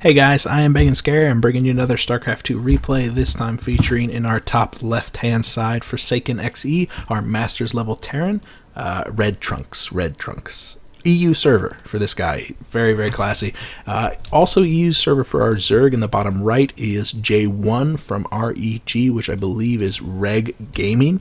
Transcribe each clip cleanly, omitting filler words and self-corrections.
Hey guys, I am Ibigandscary. I'm bringing you another StarCraft 2 replay, this time featuring in our top left-hand side forsakeNXE, our Masters level Terran, Red Trunks. EU server for this guy. Very, very classy. Also EU server for our Zerg in the bottom right is jOne from ReG, which I believe is ReG Gaming.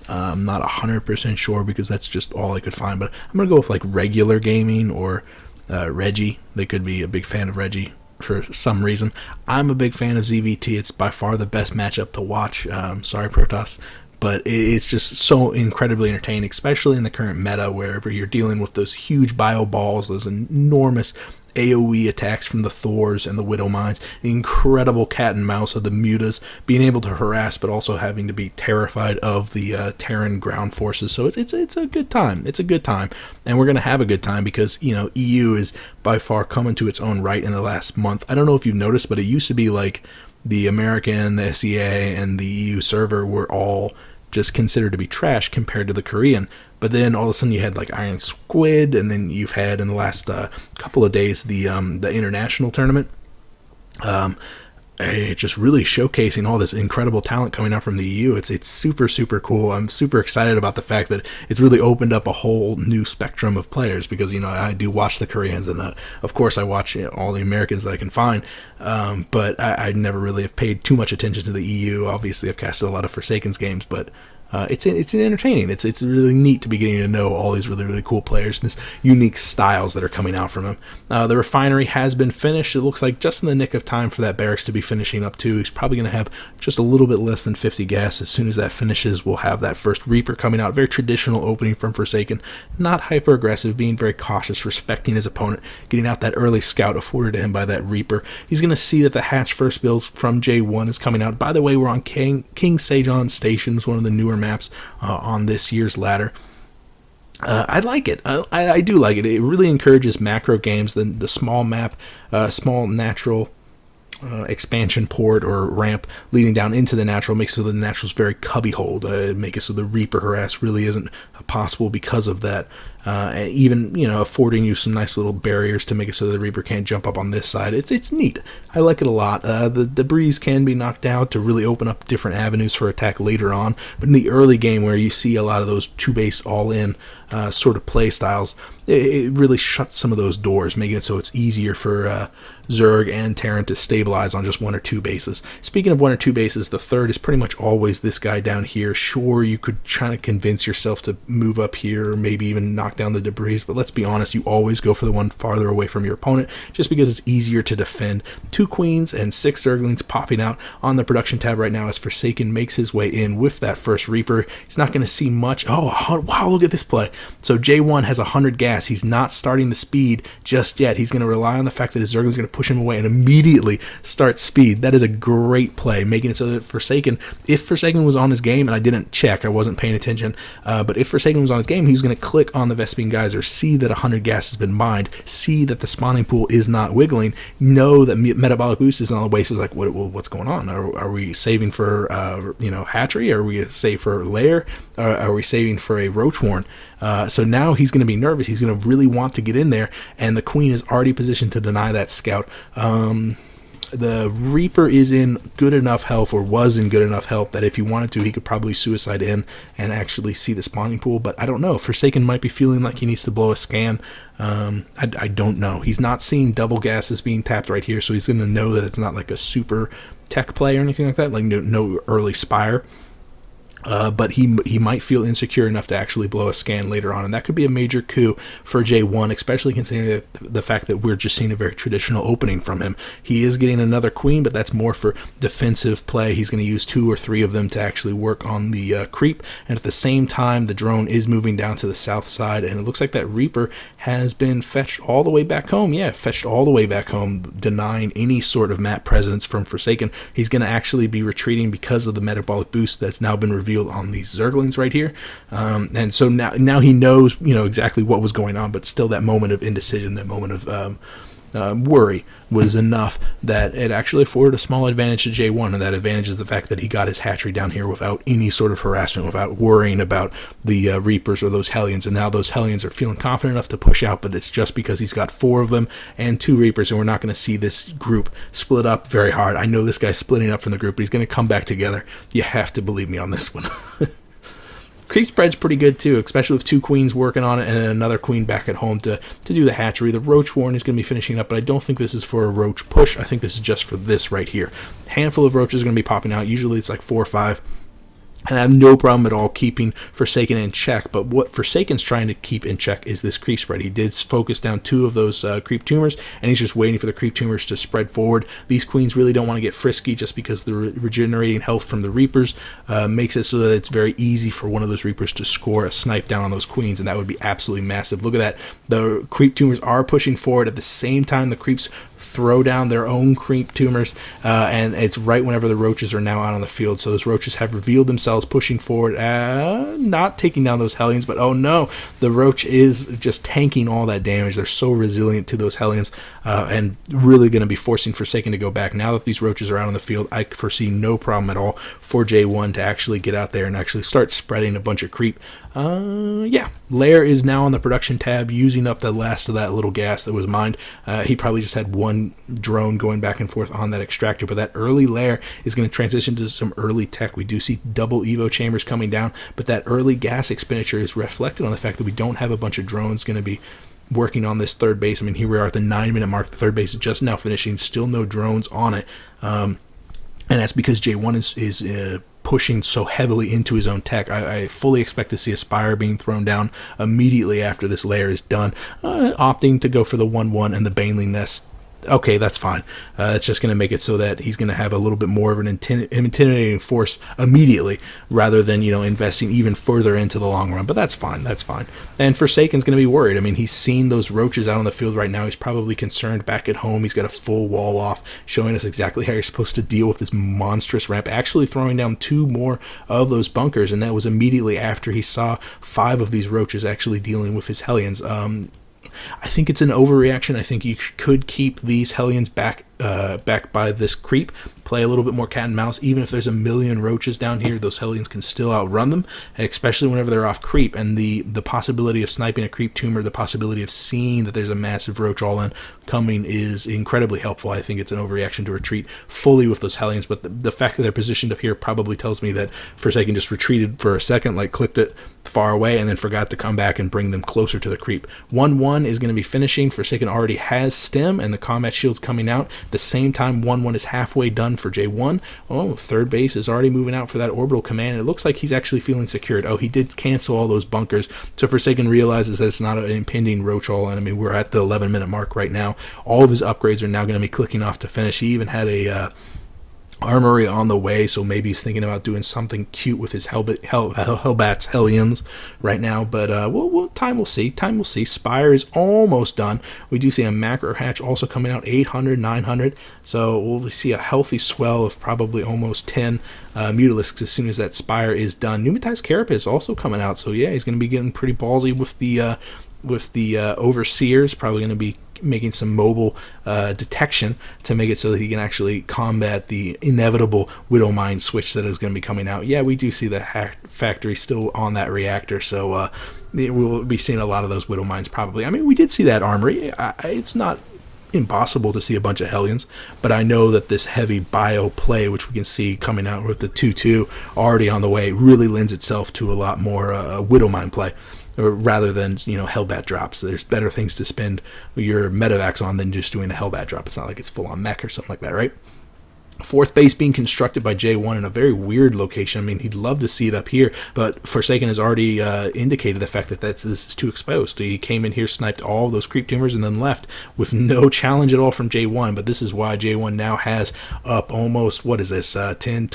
I'm not 100% sure because that's just all I could find, but I'm going to go with like regular gaming or ReG. They could be a big fan of ReG for some reason. I'm a big fan of ZVT. It's by far the best matchup to watch. Sorry, Protoss. But it's just so incredibly entertaining, especially in the current meta, wherever you're dealing with those huge bio balls, those enormous AoE attacks from the Thors and the Widowmines, the incredible cat and mouse of the Mutas, being able to harass but also having to be terrified of the Terran ground forces. So it's a good time. It's a good time, and we're gonna have a good time because EU is by far coming to its own right in the last month. I don't know if you've noticed, but it used to be like the American, the SEA, and the EU server were all just considered to be trash compared to the Korean. But then all of a sudden you had like Iron Squid, and then you've had in the last couple of days the international tournament. It's just really showcasing all this incredible talent coming out from the EU. It's super, super cool. I'm super excited about the fact that it's really opened up a whole new spectrum of players because, I do watch the Koreans and of course I watch all the Americans that I can find. But I never really have paid too much attention to the EU. Obviously, I've casted a lot of Forsaken's games, but it's entertaining. It's really neat to be getting to know all these really, really cool players and these unique styles that are coming out from him. The refinery has been finished. It looks like just in the nick of time for that barracks to be finishing up too. He's probably going to have just a little bit less than 50 gas. As soon as that finishes, we'll have that first Reaper coming out. Very traditional opening from Forsaken. Not hyper aggressive, being very cautious, respecting his opponent, getting out that early scout afforded to him by that Reaper. He's going to see that the hatch first build from jOne is coming out. By the way, we're on King Sejong Station, one of the newer maps on this year's ladder. I like it. I do like it. It really encourages macro games. The small map, small natural expansion port or ramp leading down into the natural makes it so the natural's very cubbyholed. Make it so the Reaper harass really isn't possible because of that. Even affording you some nice little barriers to make it so the Reaper can't jump up on this side. It's neat. I like it a lot. The debris can be knocked out to really open up different avenues for attack later on. But in the early game, where you see a lot of those two-base all-in sort of play styles, it really shuts some of those doors, making it so it's easier for Zerg and Terran to stabilize on just one or two bases. Speaking of one or two bases, the third is pretty much always this guy down here. Sure, you could try to convince yourself to move up here, or maybe even knock down the debris, but let's be honest, you always go for the one farther away from your opponent, just because it's easier to defend. 2 queens and 6 Zerglings popping out on the production tab right now as Forsaken makes his way in with that first Reaper. He's not going to see much. Oh, wow, look at this play. So jOne has 100 gas. He's not starting the speed just yet. He's going to rely on the fact that his Zergling's going to push him away and immediately start speed. That is a great play, making it so that Forsaken, if Forsaken was on his game, and I didn't check, I wasn't paying attention, but if Forsaken was on his game, he was going to click on the Vespene Geyser, see that 100 gas has been mined, see that the spawning pool is not wiggling, know that metabolic boost is on the way. So it's like, what's going on? Are we saving for hatchery? Are we going to save for lair? Are we saving for a roach warren? So now he's going to be nervous. He's going to really want to get in there, and the queen is already positioned to deny that scout. The Reaper is in good enough health, or was in good enough health, that if he wanted to, he could probably suicide in and actually see the spawning pool. But I don't know. Forsaken might be feeling like he needs to blow a scan. I don't know. He's not seeing double gases being tapped right here, so he's going to know that it's not like a super tech play or anything like that, like no early spire. But he might feel insecure enough to actually blow a scan later on, and that could be a major coup for jOne, especially considering the fact that we're just seeing a very traditional opening from him. He is getting another queen, but that's more for defensive play. He's going to use 2 or 3 of them to actually work on the creep, and at the same time, the drone is moving down to the south side, and it looks like that Reaper has been fetched all the way back home. Yeah, fetched all the way back home, denying any sort of map presence from Forsaken. He's going to actually be retreating because of the metabolic boost that's now been revealed on these Zerglings right here, and so now he knows exactly what was going on, but still that moment of indecision, that moment of worry was enough that it actually afforded a small advantage to jOne, and that advantage is the fact that he got his hatchery down here without any sort of harassment, without worrying about the Reapers or those Hellions. And now those Hellions are feeling confident enough to push out, but it's just because he's got 4 of them and 2 Reapers, and we're not going to see this group split up very hard. I know this guy's splitting up from the group, but he's going to come back together. You have to believe me on this one. Creep spread's pretty good too, especially with 2 queens working on it and another queen back at home to do the hatchery. The roach warren is going to be finishing up, but I don't think this is for a roach push. I think this is just for this right here. Handful of roaches are going to be popping out. Usually it's like 4 or 5. And I have no problem at all keeping Forsaken in check, but what Forsaken's trying to keep in check is this creep spread. He did focus down 2 of those creep tumors, and he's just waiting for the creep tumors to spread forward. These queens really don't want to get frisky just because the regenerating health from the Reapers makes it so that it's very easy for one of those Reapers to score a snipe down on those queens, and that would be absolutely massive. Look at that. The creep tumors are pushing forward at the same time the creeps throw down their own creep tumors, and it's right whenever the roaches are now out on the field. So those roaches have revealed themselves pushing forward, not taking down those Hellions, but oh no, the roach is just tanking all that damage. They're so resilient to those Hellions, and really going to be forcing Forsaken to go back. Now that these roaches are out on the field, I foresee no problem at all for jOne to actually get out there and actually start spreading a bunch of creep. Yeah, Lair is now on the production tab, using up the last of that little gas that was mined. He probably just had 1 drone going back and forth on that extractor, but that early Lair is going to transition to some early tech. We do see double Evo chambers coming down, but that early gas expenditure is reflected on the fact that we don't have a bunch of drones going to be working on this third base. I mean, here we are at the 9-minute mark. The third base is just now finishing, still no drones on it. And that's because jOne is pushing so heavily into his own tech. I fully expect to see a Spire being thrown down immediately after this layer is done, opting to go for the 1-1 and the Baneling Nest. Okay, that's fine. It's just going to make it so that he's going to have a little bit more of an intimidating force immediately, rather than, you know, investing even further into the long run. But that's fine. That's fine. And Forsaken's going to be worried. I mean, he's seen those roaches out on the field right now. He's probably concerned back at home. He's got a full wall off, showing us exactly how you're supposed to deal with this monstrous ramp. Actually throwing down 2 more of those bunkers, and that was immediately after he saw 5 of these roaches actually dealing with his Hellions. I think it's an overreaction. I think you could keep these Hellions back by this creep, play a little bit more cat and mouse. Even if there's a million roaches down here, those Hellions can still outrun them, especially whenever they're off creep. And the possibility of sniping a creep tumor, the possibility of seeing that there's a massive roach all-in coming is incredibly helpful. I think it's an overreaction to retreat fully with those Hellions, but the fact that they're positioned up here probably tells me that Forsaken just retreated for a second, like clicked it far away, and then forgot to come back and bring them closer to the creep. 1-1 is going to be finishing. Forsaken already has stem, and the combat shield's coming out. At the same time, 1-1 is halfway done for jOne. Oh, third base is already moving out for that orbital command. It looks like he's actually feeling secured. Oh, he did cancel all those bunkers, so Forsaken realizes that it's not an impending roach all-in. I mean, we're at the 11-minute mark right now. All of his upgrades are now going to be clicking off to finish. He even had a armory on the way, so maybe he's thinking about doing something cute with his Hellbats, Hellions right now, but time will see. Time will see. Spire is almost done. We do see a macro hatch also coming out, 800, 900, so we'll see a healthy swell of probably almost 10 Mutalisks as soon as that Spire is done. Pneumatized Carapace also coming out, so yeah, he's going to be getting pretty ballsy with the Overseers, probably going to be making some mobile detection to make it so that he can actually combat the inevitable Widow Mine switch that is going to be coming out. Yeah, we do see the factory still on that reactor, so we'll be seeing a lot of those Widow Mines probably. I mean, we did see that armory. It's not impossible to see a bunch of Hellions, but I know that this heavy bio play, which we can see coming out with the 2-2 already on the way, really lends itself to a lot more Widow Mine play, rather than, you know, Hellbat drops. There's better things to spend your medevacs on than just doing a Hellbat drop. It's not like it's full on mech or something like that, right? Fourth base being constructed by jOne in a very weird location. I mean, he'd love to see it up here, but Forsaken has already indicated the fact that this is too exposed. He came in here, sniped all of those creep tumors, and then left with no challenge at all from jOne. But this is why jOne now has up almost, what is this, 10,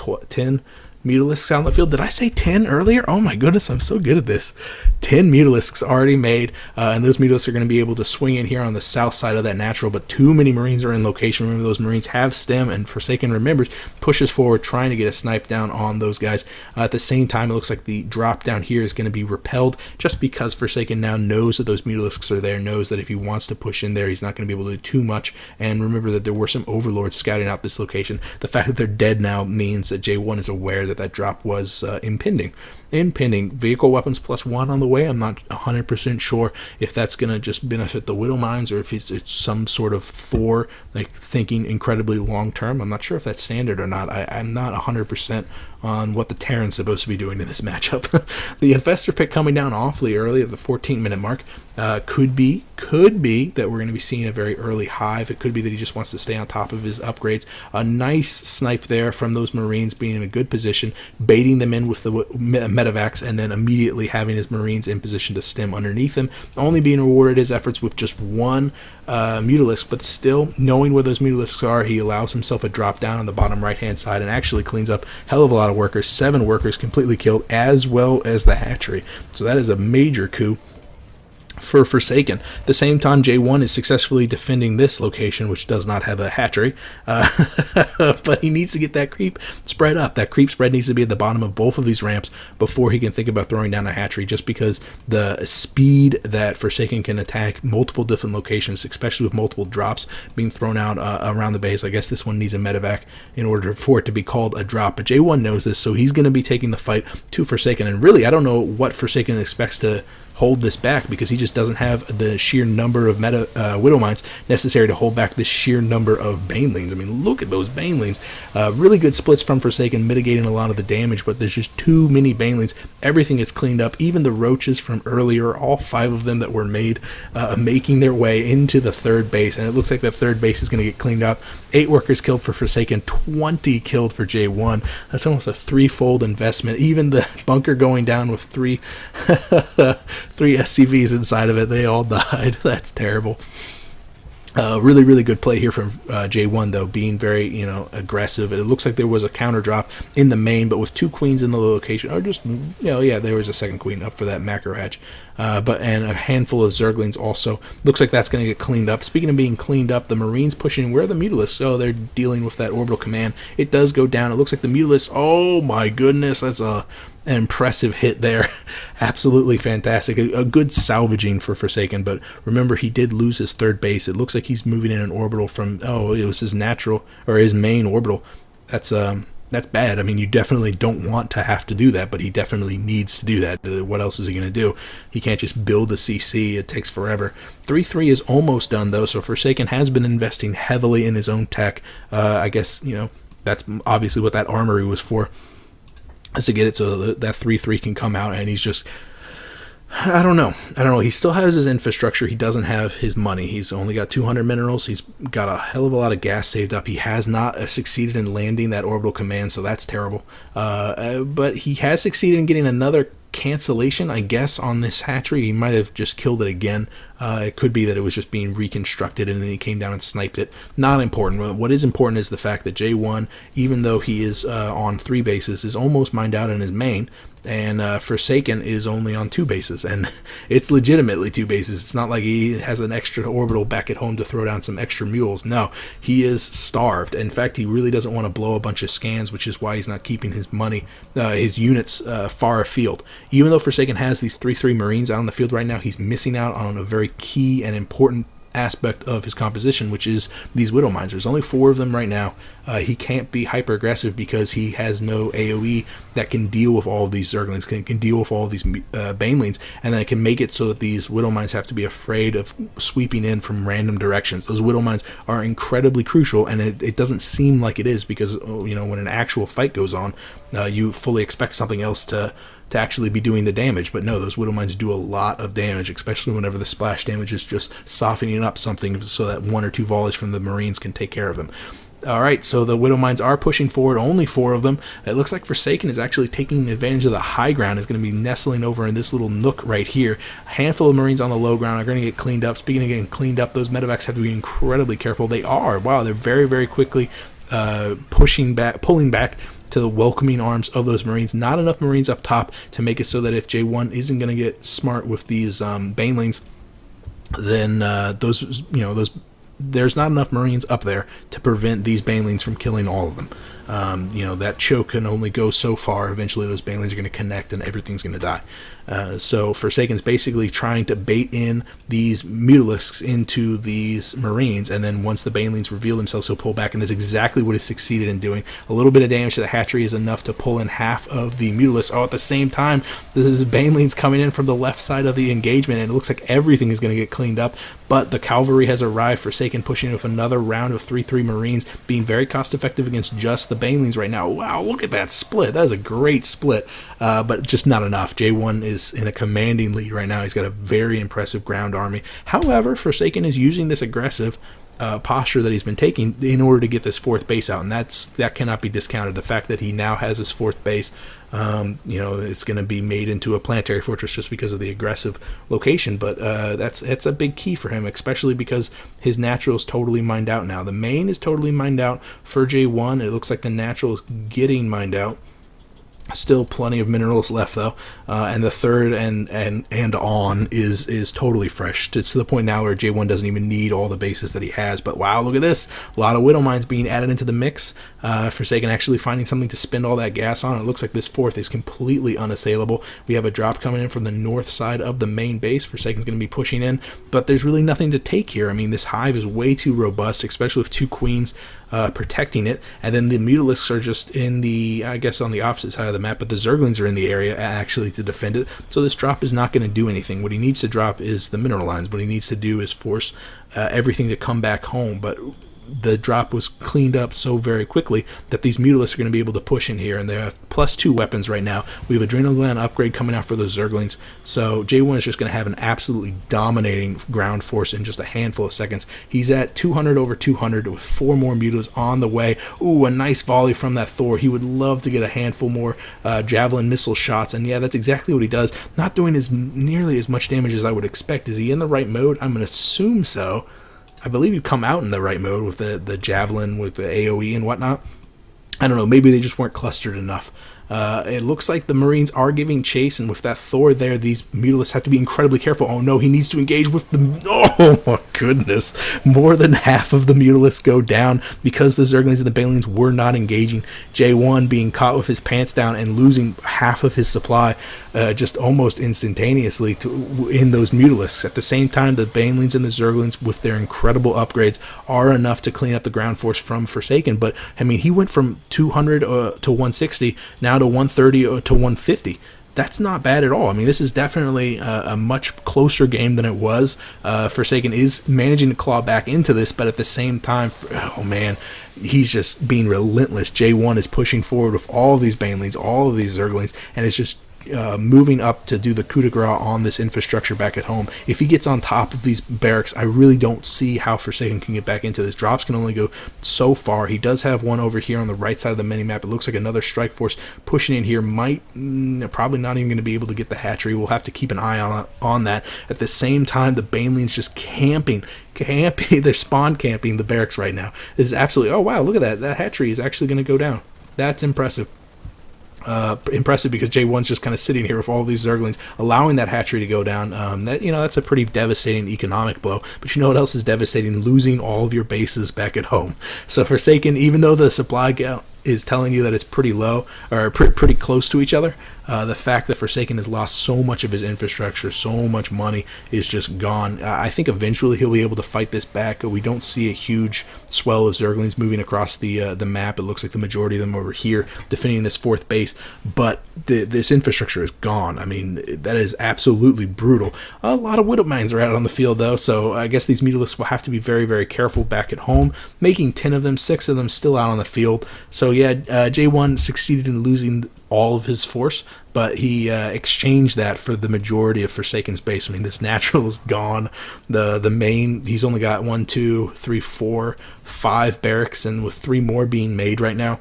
Mutalisks out on the field. Did I say 10 earlier? Oh my goodness, I'm so good at this. 10 Mutalisks already made, and those Mutalisks are going to be able to swing in here on the south side of that natural, but too many Marines are in location. Remember, those Marines have stem, and Forsaken remembers, pushes forward, trying to get a snipe down on those guys. At the same time, it looks like the drop down here is going to be repelled, just because Forsaken now knows that those Mutalisks are there, knows that if he wants to push in there, he's not going to be able to do too much. And remember that there were some Overlords scouting out this location. The fact that they're dead now means that jOne is aware that that drop was impending. Vehicle weapons +1 on the way. I'm not 100% sure if that's going to just benefit the Widow Mines or if it's some sort of Thor, like thinking incredibly long term. I'm not sure if that's standard or not. I'm not 100% on what the Terran's supposed to be doing in this matchup. The Infestor pick coming down awfully early at the 14-minute mark. Could be that we're going to be seeing a very early hive. It could be that he just wants to stay on top of his upgrades. A nice snipe there from those Marines, being in a good position, baiting them in with the medevacs, and then immediately having his Marines in position to stem underneath him. Only being rewarded his efforts with just one Mutalisk, but still knowing where those Mutalisks are, he allows himself a drop down on the bottom right hand side and actually cleans up a hell of a lot of workers. 7 workers completely killed, as well as the hatchery. So that is a major coup for Forsaken. At the same time, jOne is successfully defending this location, which does not have a hatchery, but he needs to get that creep spread up. That creep spread needs to be at the bottom of both of these ramps before he can think about throwing down a hatchery, just because the speed that Forsaken can attack multiple different locations, especially with multiple drops being thrown out around the base. I guess this one needs a medevac in order for it to be called a drop, but jOne knows this, so he's going to be taking the fight to Forsaken. And really, I don't know what Forsaken expects to hold this back, because he just doesn't have the sheer number of Widow Mines necessary to hold back this sheer number of Banelings. I mean, look at those Banelings. Really good splits from Forsaken, mitigating a lot of the damage, but there's just too many Banelings. Everything is cleaned up, even the roaches from earlier, all 5 of them that were made, making their way into the third base, and it looks like that third base is going to get cleaned up. 8 workers killed for Forsaken, 20 killed for jOne. That's almost a 3-fold investment. Even the bunker going down with 3 SCVs inside of it, they all died. That's terrible. Really, really good play here from jOne, though, being very, aggressive. It looks like there was a counter drop in the main, but with 2 queens in the location, or just, yeah, there was a second queen up for that macro hatch. And a handful of Zerglings also. Looks like that's going to get cleaned up. Speaking of being cleaned up, the Marines pushing, where are the Mutalisks? Oh, they're dealing with that orbital command. It does go down. It looks like the Mutalisks, oh my goodness, that's an impressive hit there. Absolutely fantastic. A good salvaging for Forsaken, but remember, he did lose his third base. It looks like he's moving in an orbital from, it was his natural, or his main orbital. That's bad. I mean, you definitely don't want to have to do that, but he definitely needs to do that. What else is he going to do? He can't just build a CC. It takes forever. 3-3 is almost done, though, so Forsaken has been investing heavily in his own tech. I guess, that's obviously what that armory was for, is to get it so that 3-3 can come out, and he's just, I don't know. He still has his infrastructure. He doesn't have his money. He's only got 200 minerals. He's got a hell of a lot of gas saved up. He has not succeeded in landing that orbital command, so that's terrible. But he has succeeded in getting another cancellation, I guess, on this hatchery. He might have just killed it again. It could be that it was just being reconstructed and then he came down and sniped it. Not important. What is important is the fact that jOne, even though he is on 3 bases, is almost mined out in his main, and Forsaken is only on 2 bases, and it's legitimately 2 bases. It's not like he has an extra orbital back at home to throw down some extra mules. No, he is starved. In fact, he really doesn't want to blow a bunch of scans, which is why he's not keeping his money, his units far afield. Even though Forsaken has these 3-3 Marines out on the field right now, he's missing out on a very key and important aspect of his composition, which is these Widow Mines. There's only 4 of them right now. He can't be hyper aggressive because he has no AoE that can deal with all of these Zerglings, can deal with all of these Banelings, and then it can make it so that these Widow Mines have to be afraid of sweeping in from random directions. Those Widow Mines are incredibly crucial, and it doesn't seem like it is, because when an actual fight goes on, you fully expect something else to actually be doing the damage. But no, those Widow Mines do a lot of damage, especially whenever the splash damage is just softening up something so that 1 or 2 volleys from the Marines can take care of them. Alright, so the Widow Mines are pushing forward, only 4 of them. It looks like Forsaken is actually taking advantage of the high ground, is going to be nestling over in this little nook right here. A handful of Marines on the low ground are going to get cleaned up. Speaking of getting cleaned up, those medevacs have to be incredibly careful. They are. Wow, they're very, very quickly pulling back to the welcoming arms of those Marines. Not enough Marines up top to make it so that if jOne isn't going to get smart with these banelings, then there's not enough Marines up there to prevent these banelings from killing all of them. That choke can only go so far. Eventually those banelings are going to connect and everything's going to die. So Forsaken's basically trying to bait in these Mutalisks into these Marines, and then once the banelings reveal themselves, he'll pull back, and that's exactly what he succeeded in doing. A little bit of damage to the hatchery is enough to pull in half of the Mutalisks. At the same time, there's banelings coming in from the left side of the engagement, and it looks like everything is going to get cleaned up, but the cavalry has arrived. Forsaken pushing in with another round of 3-3 Marines, being very cost effective against just the banelings right now. Wow, look at that split. That is a great split, but just not enough. jOne is in a commanding lead right now. He's got a very impressive ground army. However, Forsaken is using this aggressive posture that he's been taking in order to get this fourth base out, and that cannot be discounted. The fact that he now has his fourth base, it's going to be made into a planetary fortress just because of the aggressive location, but that's a big key for him, especially because his natural is totally mined out now. The main is totally mined out for jOne. It looks like the natural is getting mined out. Still plenty of minerals left though, and the third and on is totally fresh. It's to the point now where jOne doesn't even need all the bases that he has. But wow, look at this! A lot of Widow Mines being added into the mix. Forsaken actually finding something to spend all that gas on. It looks like this fourth is completely unassailable. We have a drop coming in from the north side of the main base. Forsaken's going to be pushing in, but there's really nothing to take here. I mean, this hive is way too robust, especially with two queens protecting it, and then the Mutalisks are just on the opposite side of the map, but the Zerglings are in the area actually to defend it. So this drop is not going to do anything. What he needs to drop is the mineral lines. What he needs to do is force everything to come back home, but the drop was cleaned up so very quickly that these Mutalisks are going to be able to push in here, and they have +2 weapons right now. We have Adrenal Gland upgrade coming out for those Zerglings, so jOne is just going to have an absolutely dominating ground force in just a handful of seconds. He's at 200 over 200 with 4 more Mutalisks on the way. Ooh, a nice volley from that Thor. He would love to get a handful more javelin missile shots, and yeah, that's exactly what he does. Not doing nearly as much damage as I would expect. Is he in the right mode? I'm going to assume so. I believe you come out in the right mode with the javelin, with the AoE and whatnot. I don't know, maybe they just weren't clustered enough. It looks like the Marines are giving chase, and with that Thor there, these Mutalisks have to be incredibly careful. Oh no, he needs to engage with the... Oh my goodness. More than half of the Mutalisks go down because the Zerglings and the Banelings were not engaging. jOne being caught with his pants down and losing half of his supply just almost instantaneously in those Mutalisks. At the same time, the Banelings and the Zerglings, with their incredible upgrades, are enough to clean up the ground force from Forsaken. But, I mean, he went from 200 to 160, now to 130 to 150. That's not bad at all. I mean, this is definitely a much closer game than it was. Forsaken is managing to claw back into this, but at the same time, oh man, he's just being relentless. jOne is pushing forward with all of these Banelings, all of these Zerglings, and it's just moving up to do the coup de grace on this infrastructure back at home. If he gets on top of these barracks, I really don't see how Forsaken can get back into this. Drops can only go so far. He does have one over here on the right side of the mini-map. It looks like another strike force pushing in here might probably not even going to be able to get the hatchery. We'll have to keep an eye on that. At the same time, the Banelings just camping. They're spawn camping the barracks right now. This is absolutely... Oh wow, look at that. That hatchery is actually going to go down. That's impressive. Impressive because jOne's just kind of sitting here with all these Zerglings, allowing that hatchery to go down. That's a pretty devastating economic blow. But you know what else is devastating? Losing all of your bases back at home. So Forsaken, even though the supply count is telling you that it's pretty low or pretty close to each other, the fact that Forsaken has lost so much of his infrastructure, so much money is just gone. I think eventually he'll be able to fight this back. We don't see a huge swell of Zerglings moving across the map. It looks like the majority of them over here defending this fourth base, but this infrastructure is gone. I mean, that is absolutely brutal. A lot of Widow Mines are out on the field though, so I guess these Mutalisks will have to be very, very careful back at home, making 10 of them, 6 of them still out on the field. So yeah, jOne succeeded in losing all of his force, but he exchanged that for the majority of Forsaken's base. I mean, this natural is gone. The main, he's only got 1, 2, 3, 4, 5 barracks, and with 3 more being made right now.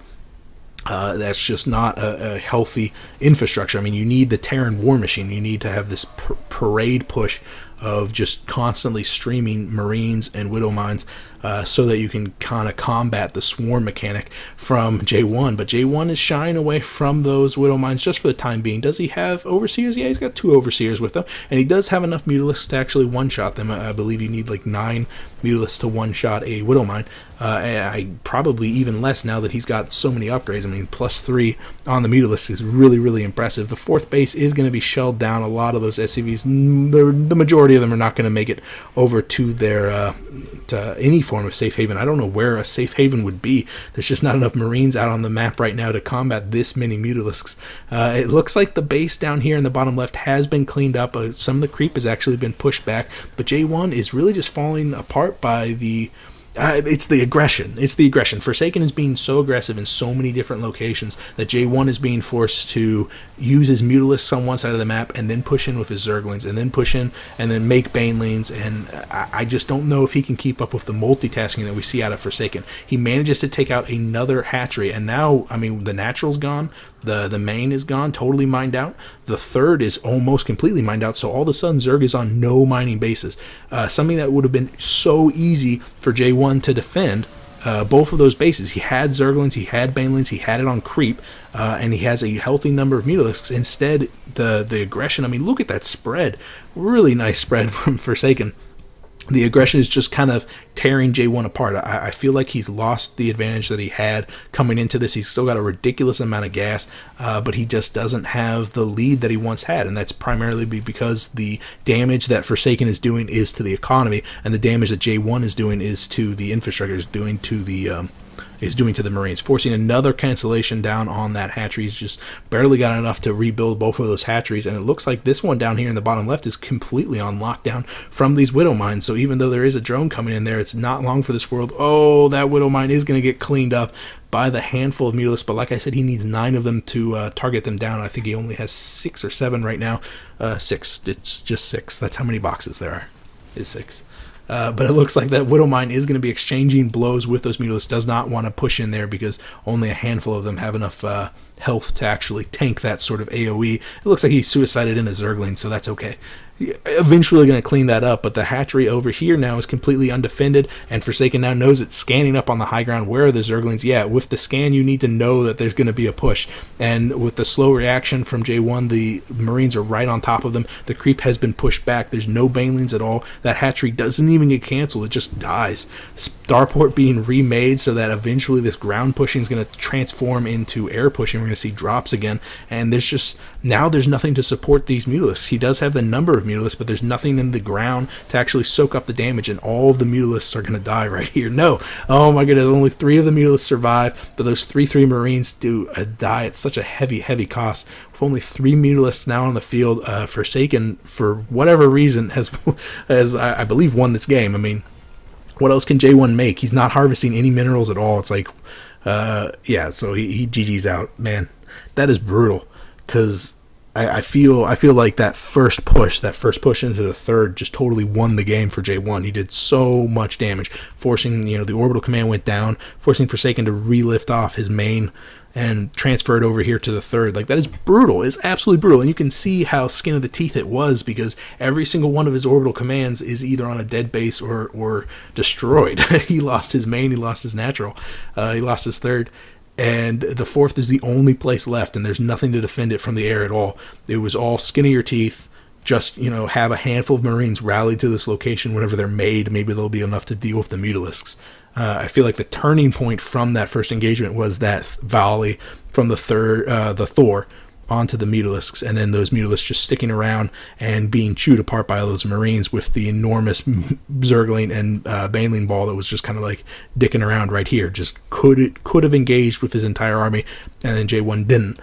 That's just not a healthy infrastructure. I mean, you need the Terran war machine. You need to have this parade push of just constantly streaming Marines and Widow Mines so that you can kind of combat the swarm mechanic from jOne. But jOne is shying away from those Widow Mines just for the time being. Does he have Overseers? Yeah, he's got 2 Overseers with him, and he does have enough Mutalisks to actually one-shot them. I believe you need like 9 Mutalisks to one-shot a Widow Mine. I probably even less now that he's got so many upgrades. I mean, +3 on the Mutalisks is really, really impressive. The 4th base is going to be shelled down. A lot of those SCVs, the majority of them are not going to make it over to their to any form of safe haven. I don't know where a safe haven would be. There's just not enough Marines out on the map right now to combat this many Mutalisks. It looks like the base down here in the bottom left has been cleaned up. Some of the creep has actually been pushed back, but jOne is really just falling apart by the it's the aggression. It's the aggression. Forsaken is being so aggressive in so many different locations that jOne is being forced to use his Mutalisks on one side of the map and then push in with his Zerglings and then push in and then make Banelings. And I just don't know if he can keep up with the multitasking that we see out of Forsaken. He manages to take out another hatchery, and now, I mean, the natural's gone. The main is gone, totally mined out. The 3rd is almost completely mined out, so all of a sudden Zerg is on no mining bases. Something that would have been so easy for jOne to defend, both of those bases. He had Zerglings, he had Banelings, he had it on creep, and he has a healthy number of Mutalisks. Instead, the aggression, I mean, look at that spread. Really nice spread from Forsaken. The aggression is just kind of tearing jOne apart. I feel like he's lost the advantage that he had coming into this. He's still got a ridiculous amount of gas, but he just doesn't have the lead that he once had, and that's primarily because the damage that Forsaken is doing is to the economy, and the damage that jOne is doing is to the infrastructure, is doing to the Marines, forcing another cancellation down on that hatchery. He's just barely got enough to rebuild both of those hatcheries, and it looks like this one down here in the bottom left is completely on lockdown from these Widow Mines. So even though there is a drone coming in there, it's not long for this world. Oh, that Widow Mine is going to get cleaned up by the handful of Mutalisks, but like I said, he needs 9 of them to target them down. I think he only has 6 or 7 right now. 6. It's just 6. That's how many boxes there are. Is 6. But it looks like that Widow Mine is going to be exchanging blows with those Mutalisks. Does not want to push in there because only a handful of them have enough health to actually tank that sort of AoE. It looks like he suicided in a Zergling, so that's okay. Eventually going to clean that up, but the hatchery over here now is completely undefended, and Forsaken now knows it's scanning up on the high ground. Where are the Zerglings? Yeah, with the scan you need to know that there's going to be a push, and with the slow reaction from jOne, the Marines are right on top of them. The creep has been pushed back. There's no Banelings at all. That hatchery doesn't even get canceled. It just dies. Starport being remade so that eventually this ground pushing is going to transform into air pushing. We're going to see drops again, and there's nothing to support these Mutalisks. He does have the number of Mutalisks, but there's nothing in the ground to actually soak up the damage, and all of the Mutalisks are going to die right here. No, oh my goodness, only 3 of the Mutalisks survive, but those 3/3 Marines do die at such a heavy cost. With only 3 Mutalisks now on the field, Forsaken, for whatever reason, has I believe won this game. I mean, what else can jOne make? He's not harvesting any minerals at all. It's like, yeah, so he GG's out. Man, that is brutal, because I feel like that first push into the 3rd just totally won the game for jOne. He did so much damage, forcing, the orbital command went down, forcing Forsaken to relift off his main and transfer it over here to the 3rd. Like, that is brutal. It's absolutely brutal, and you can see how skin of the teeth it was, because every single one of his orbital commands is either on a dead base or destroyed. He lost his main, he lost his natural, he lost his 3rd. And the 4th is the only place left, and there's nothing to defend it from the air at all. It was all skin of your teeth. Just, have a handful of Marines rally to this location whenever they're made. Maybe there'll be enough to deal with the Mutalisks. I feel like the turning point from that first engagement was that volley from the Thor onto the Mutalisks, and then those Mutalisks just sticking around and being chewed apart by those Marines with the enormous Zergling and Baneling ball that was just kind of like dicking around right here. Just could have engaged with his entire army, and then jOne didn't.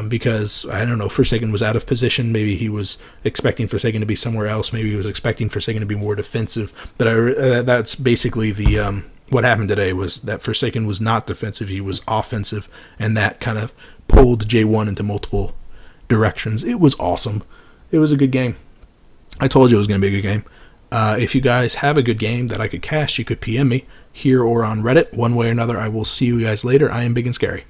Because, I don't know, Forsaken was out of position. Maybe he was expecting Forsaken to be somewhere else. Maybe he was expecting Forsaken to be more defensive. But that's basically the what happened today, was that Forsaken was not defensive. He was offensive, and that kind of pulled jOne into multiple directions. It was awesome. It was a good game. I told you it was going to be a good game. If you guys have a good game that I could cast, you could PM me here or on Reddit. One way or another, I will see you guys later. I am Big and Scary.